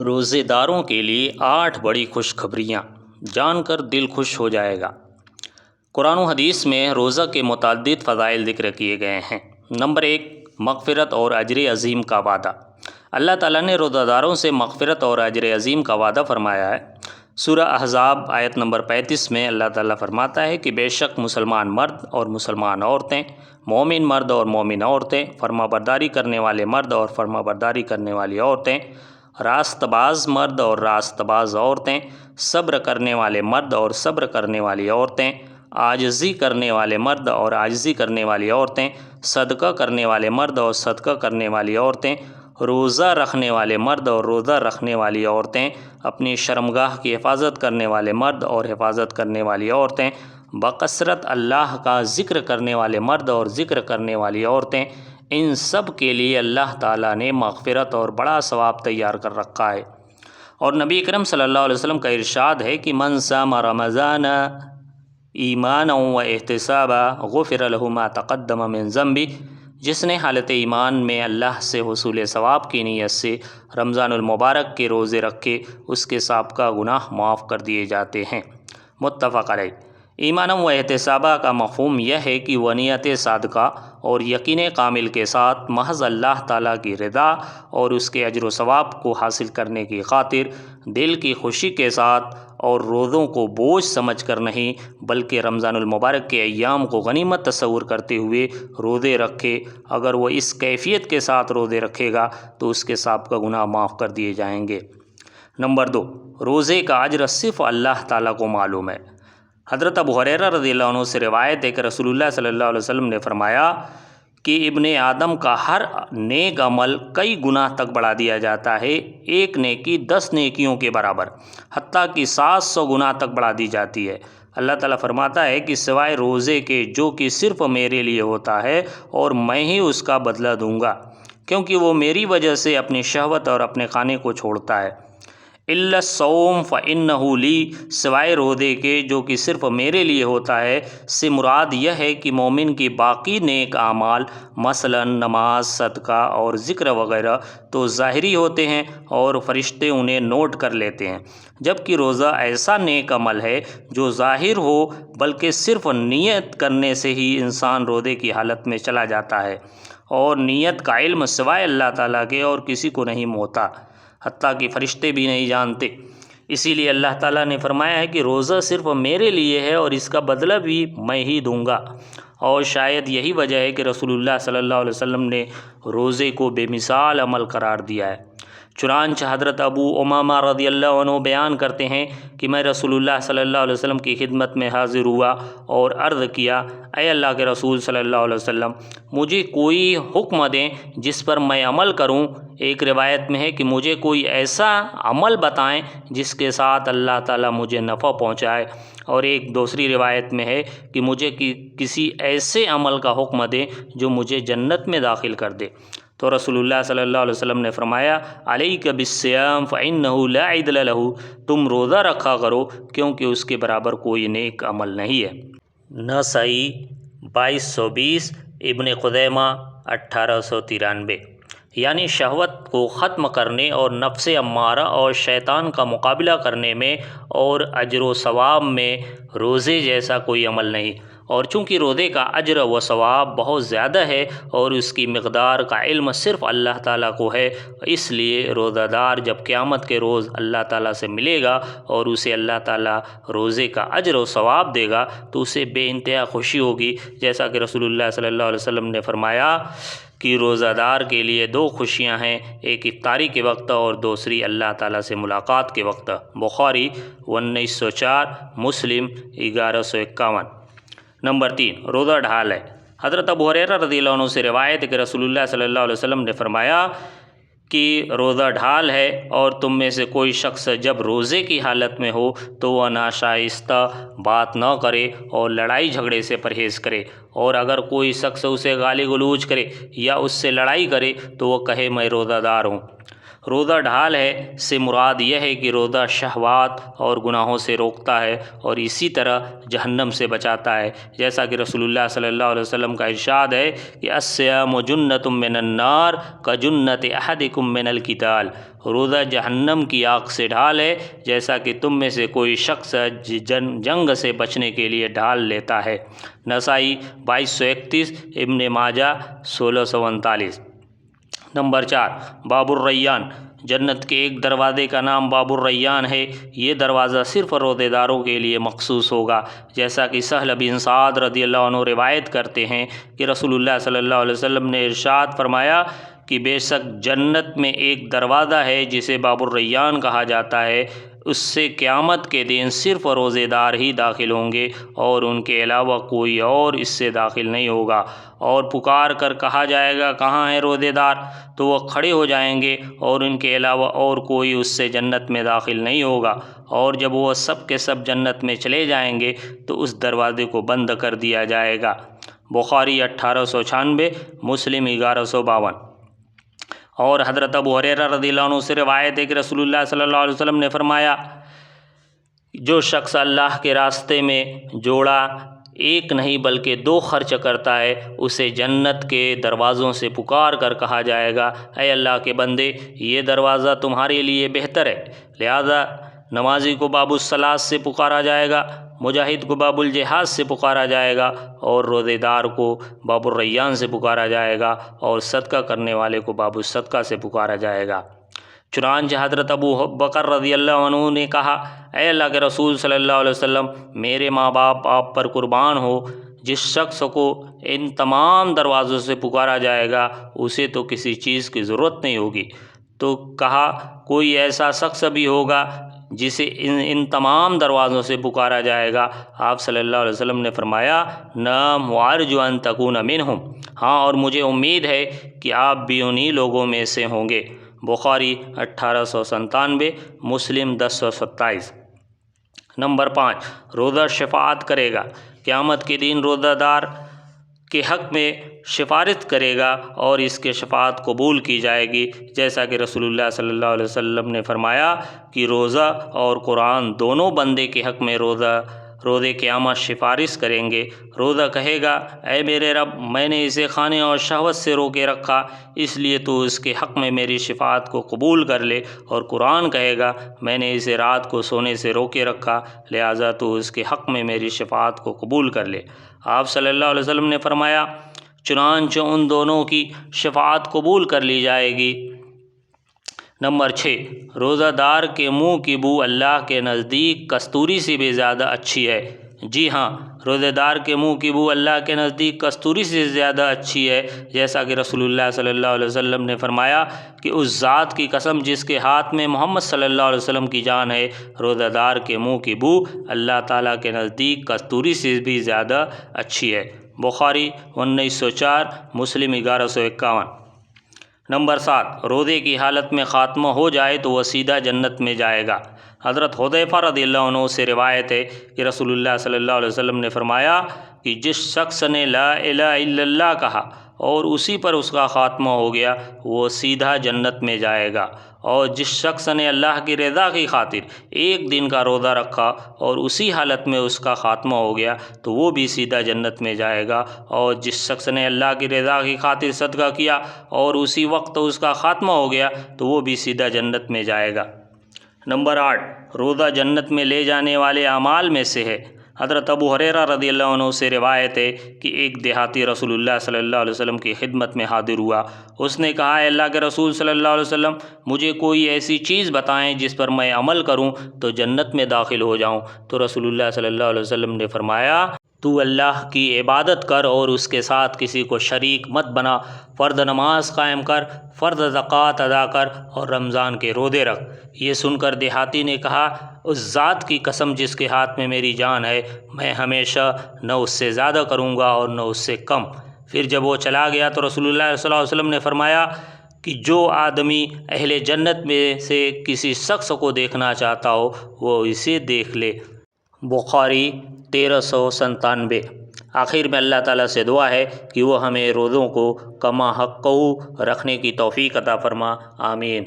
روزے داروں کے لیے 8 بڑی خوشخبریاں جان کر دل خوش ہو جائے گا۔ قرآن و حدیث میں روزہ کے متعدد فضائل ذکر کیے گئے ہیں۔ نمبر 1، مغفرت اور اجر عظیم کا وعدہ۔ اللہ تعالیٰ نے روزہ داروں سے مغفرت اور اجر عظیم کا وعدہ فرمایا ہے۔ سورہ احزاب آیت نمبر 35 میں اللہ تعالیٰ فرماتا ہے کہ بے شک مسلمان مرد اور مسلمان عورتیں، مومن مرد اور مومن عورتیں، فرما برداری کرنے والے مرد اور فرما برداری کرنے والی عورتیں، راست باز مرد اور راست باز عورتیں، صبر کرنے والے مرد اور صبر کرنے والی عورتیں، عاجزی کرنے والے مرد اور عاجزی کرنے والی عورتیں، صدقہ کرنے والے مرد اور صدقہ کرنے والی عورتیں، روزہ رکھنے والے مرد اور روزہ رکھنے والی عورتیں، اپنی شرمگاہ کی حفاظت کرنے والے مرد اور حفاظت کرنے والی عورتیں، بکثرت اللہ کا ذکر کرنے والے مرد اور ذکر کرنے والی عورتیں، ان سب کے لیے اللہ تعالیٰ نے مغفرت اور بڑا ثواب تیار کر رکھا ہے۔ اور نبی اکرم صلی اللہ علیہ وسلم کا ارشاد ہے کہ من صام رمضان ایمانا و احتسابا غفر له ما تقدم من ذنبہ، جس نے حالت ایمان میں اللہ سے حصول ثواب کی نیت سے رمضان المبارک کے روزے رکھے، اس کے سابقہ گناہ معاف کر دیے جاتے ہیں۔ متفق علیہ۔ ایمان و احتسابہ کا مفہوم یہ ہے کہ وہ نیت صادقہ اور یقین کامل کے ساتھ محض اللہ تعالیٰ کی رضا اور اس کے اجر و ثواب کو حاصل کرنے کی خاطر دل کی خوشی کے ساتھ اور روزوں کو بوجھ سمجھ کر نہیں، بلکہ رمضان المبارک کے ایام کو غنیمت تصور کرتے ہوئے روزے رکھے۔ اگر وہ اس کیفیت کے ساتھ روزے رکھے گا تو اس کے سابقہ گناہ معاف کر دیے جائیں گے۔ نمبر 2، روزے کا اجر صرف اللہ تعالیٰ کو معلوم ہے۔ حضرت ابو ہریرہ رضی اللہ عنہ سے روایت ہے کہ رسول اللہ صلی اللہ علیہ وسلم نے فرمایا کہ ابن آدم کا ہر نیک عمل کئی گناہ تک بڑھا دیا جاتا ہے، ایک نیکی 10 نیکیوں کے برابر، حتیٰ کہ 700 گناہ تک بڑھا دی جاتی ہے۔ اللہ تعالیٰ فرماتا ہے کہ سوائے روزے کے جو کہ صرف میرے لیے ہوتا ہے اور میں ہی اس کا بدلہ دوں گا، کیونکہ وہ میری وجہ سے اپنی شہوت اور اپنے کھانے کو چھوڑتا ہے۔ الا الصوم فانہ لی، سوائے روزے کے جو کہ صرف میرے لیے ہوتا ہے سے مراد یہ ہے کہ مومن کی باقی نیک اعمال مثلا نماز، صدقہ اور ذکر وغیرہ تو ظاہری ہوتے ہیں اور فرشتے انہیں نوٹ کر لیتے ہیں، جبکہ روزہ ایسا نیک عمل ہے جو ظاہر ہو بلکہ صرف نیت کرنے سے ہی انسان روزے کی حالت میں چلا جاتا ہے، اور نیت کا علم سوائے اللہ تعالیٰ کے اور کسی کو نہیں ہوتا، حتیٰ کہ فرشتے بھی نہیں جانتے۔ اسی لیے اللہ تعالیٰ نے فرمایا ہے کہ روزہ صرف میرے لیے ہے اور اس کا بدلہ بھی میں ہی دوں گا، اور شاید یہی وجہ ہے کہ رسول اللہ صلی اللہ علیہ وسلم نے روزے کو بے مثال عمل قرار دیا ہے۔ چنانچہ حضرت ابو امامہ رضی اللہ عنہ بیان کرتے ہیں کہ میں رسول اللہ صلی اللہ علیہ وسلم کی خدمت میں حاضر ہوا اور عرض کیا، اے اللہ کے رسول صلی اللہ علیہ وسلم، مجھے کوئی حکم دیں جس پر میں عمل کروں۔ ایک روایت میں ہے کہ مجھے کوئی ایسا عمل بتائیں جس کے ساتھ اللہ تعالیٰ مجھے نفع پہنچائے، اور ایک دوسری روایت میں ہے کہ مجھے کسی ایسے عمل کا حکم دیں جو مجھے جنت میں داخل کر دے۔ تو رسول اللہ صلی اللہ علیہ وسلم نے فرمایا، علیک بالصیام فانہ لا عدل لہ، تم روزہ رکھا کرو کیونکہ اس کے برابر کوئی نیک عمل نہیں ہے۔ نسائی 2220، ابن خزیمہ 1893۔ یعنی شہوت کو ختم کرنے اور نفس امارہ اور شیطان کا مقابلہ کرنے میں اور اجر و ثواب میں روزے جیسا کوئی عمل نہیں، اور چونکہ روزے کا اجر و ثواب بہت زیادہ ہے اور اس کی مقدار کا علم صرف اللہ تعالیٰ کو ہے، اس لیے روزہ دار جب قیامت کے روز اللہ تعالیٰ سے ملے گا اور اسے اللہ تعالیٰ روزے کا اجر و ثواب دے گا تو اسے بے انتہا خوشی ہوگی، جیسا کہ رسول اللہ صلی اللہ علیہ وسلم نے فرمایا کہ روزہ دار کے لیے 2 خوشیاں ہیں، ایک افطاری کے وقت اور دوسری اللہ تعالیٰ سے ملاقات کے وقت۔ بخاری 1904، مسلم 1151۔ نمبر 3، روزہ ڈھال ہے۔ حضرت ابو ہریرہ رضی اللہ عنہ سے روایت ہے کہ رسول اللہ صلی اللہ علیہ وسلم نے فرمایا کہ روزہ ڈھال ہے، اور تم میں سے کوئی شخص جب روزے کی حالت میں ہو تو وہ ناشائستہ بات نہ کرے اور لڑائی جھگڑے سے پرہیز کرے، اور اگر کوئی شخص اسے گالی گلوچ کرے یا اس سے لڑائی کرے تو وہ کہے میں روزہ دار ہوں۔ روزہ ڈھال ہے سے مراد یہ ہے کہ روزہ شہوات اور گناہوں سے روکتا ہے اور اسی طرح جہنم سے بچاتا ہے، جیسا کہ رسول اللہ صلی اللہ علیہ وسلم کا ارشاد ہے کہ الصیام جنۃ من النار کجنۃ احدکم من القتال، روزہ جہنم کی آگ سے ڈھال ہے جیسا کہ تم میں سے کوئی شخص جنگ سے بچنے کے لیے ڈھال لیتا ہے۔ نسائی 2231، ابن ماجہ 1649۔ نمبر 4، باب الریان، جنت کے ایک دروازے کا نام باب الریان ہے۔ یہ دروازہ صرف روزے داروں کے لیے مخصوص ہوگا، جیسا کہ سہل بن سعد رضی اللہ عنہ روایت کرتے ہیں کہ رسول اللہ صلی اللہ علیہ وسلم نے ارشاد فرمایا کہ بے شک جنت میں ایک دروازہ ہے جسے باب الریان کہا جاتا ہے، اس سے قیامت کے دن صرف روزے دار ہی داخل ہوں گے اور ان کے علاوہ کوئی اور اس سے داخل نہیں ہوگا، اور پکار کر کہا جائے گا کہاں ہیں روزے دار، تو وہ کھڑے ہو جائیں گے اور ان کے علاوہ اور کوئی اس سے جنت میں داخل نہیں ہوگا، اور جب وہ سب کے سب جنت میں چلے جائیں گے تو اس دروازے کو بند کر دیا جائے گا۔ بخاری 1896، مسلم 1152۔ اور حضرت ابو ہریرہ رضی اللہ عنہ سے روایت ہے کہ رسول اللہ صلی اللہ علیہ وسلم نے فرمایا، جو شخص اللہ کے راستے میں جوڑا ایک نہیں بلکہ 2 خرچ کرتا ہے، اسے جنت کے دروازوں سے پکار کر کہا جائے گا اے اللہ کے بندے، یہ دروازہ تمہارے لیے بہتر ہے، لہذا نمازی کو باب الصلاۃ سے پکارا جائے گا، مجاہد کو باب الجہاد سے پکارا جائے گا، اور روزے دار کو باب الریان سے پکارا جائے گا، اور صدقہ کرنے والے کو باب الصدقہ سے پکارا جائے گا۔ چنانچہ حضرت ابو بکر رضی اللہ عنہ نے کہا، اے اللہ کے رسول صلی اللہ علیہ وسلم، میرے ماں باپ آپ پر قربان ہو، جس شخص کو ان تمام دروازوں سے پکارا جائے گا اسے تو کسی چیز کی ضرورت نہیں ہوگی۔ تو کہا، کوئی ایسا شخص بھی ہوگا جسے ان تمام دروازوں سے پکارا جائے گا؟ آپ صلی اللہ علیہ وسلم نے فرمایا، نعم وارجو ان تکون منہم، ہاں اور مجھے امید ہے کہ آپ بھی انہی لوگوں میں سے ہوں گے۔ بخاری 1897، مسلم 1027۔ نمبر 5، روزہ شفاعت کرے گا، قیامت کے دن روزہ دار کے حق میں سفارش کرے گا اور اس کے شفاعت قبول کی جائے گی، جیسا کہ رسول اللہ صلی اللہ علیہ وسلم نے فرمایا کہ روزہ اور قرآن دونوں بندے کے حق میں روز قیامت سفارش کریں گے۔ روزہ کہے گا، اے میرے رب، میں نے اسے کھانے اور شہوت سے روکے رکھا، اس لیے تو اس کے حق میں میری شفاعت کو قبول کر لے، اور قرآن کہے گا، میں نے اسے رات کو سونے سے روکے رکھا، لہٰذا تو اس کے حق میں میری شفاعت کو قبول کر لے۔ آپ صلی اللہ علیہ وسلم نے فرمایا، چنانچہ ان دونوں کی شفاعت قبول کر لی جائے گی۔ نمبر 6، روزہ دار کے منہ کی بو اللہ کے نزدیک کستوری سے بھی زیادہ اچھی ہے۔ جی ہاں، روزہ دار کے منہ کی بو اللہ کے نزدیک کستوری سے زیادہ اچھی ہے، جیسا کہ رسول اللہ صلی اللہ علیہ وسلم نے فرمایا کہ اس ذات کی قسم جس کے ہاتھ میں محمد صلی اللہ علیہ وسلم کی جان ہے، روزہ دار کے منہ کی بو اللہ تعالیٰ کے نزدیک کستوری سے بھی زیادہ اچھی ہے۔ بخاری 1904، مسلم 1151۔ نمبر 7، روزے کی حالت میں خاتمہ ہو جائے تو وہ سیدھا جنت میں جائے گا۔ حضرت حذیفہ رضی اللہ عنہ سے روایت ہے کہ رسول اللہ صلی اللہ علیہ وسلم نے فرمایا کہ جس شخص نے لا الہ الا اللہ کہا اور اسی پر اس کا خاتمہ ہو گیا وہ سیدھا جنت میں جائے گا، اور جس شخص نے اللہ کی رضا کی خاطر ایک دن کا روزہ رکھا اور اسی حالت میں اس کا خاتمہ ہو گیا تو وہ بھی سیدھا جنت میں جائے گا، اور جس شخص نے اللہ کی رضا کی خاطر صدقہ کیا اور اسی وقت اس کا خاتمہ ہو گیا تو وہ بھی سیدھا جنت میں جائے گا۔ نمبر 8، روزہ جنت میں لے جانے والے اعمال میں سے ہے۔ حضرت ابو ہریرہ رضی اللہ عنہ سے روایت ہے کہ ایک دیہاتی رسول اللہ صلی اللہ علیہ وسلم کی خدمت میں حاضر ہوا۔ اس نے کہا، اے اللہ کے رسول صلی اللہ علیہ وسلم، مجھے کوئی ایسی چیز بتائیں جس پر میں عمل کروں تو جنت میں داخل ہو جاؤں۔ تو رسول اللہ صلی اللہ علیہ وسلم نے فرمایا، تو اللہ کی عبادت کر اور اس کے ساتھ کسی کو شریک مت بنا، فرض نماز قائم کر، فرض زکوٰۃ ادا کر اور رمضان کے روزے رکھ۔ یہ سن کر دیہاتی نے کہا، اس ذات کی قسم جس کے ہاتھ میں میری جان ہے، میں ہمیشہ نہ اس سے زیادہ کروں گا اور نہ اس سے کم۔ پھر جب وہ چلا گیا تو رسول اللہ صلی اللہ علیہ وسلم نے فرمایا کہ جو آدمی اہل جنت میں سے کسی شخص کو دیکھنا چاہتا ہو وہ اسے دیکھ لے۔ بخاری 1397۔ آخر میں اللہ تعالیٰ سے دعا ہے کہ وہ ہمیں روزوں کو کما حقہ رکھنے کی توفیق عطا فرما، آمین۔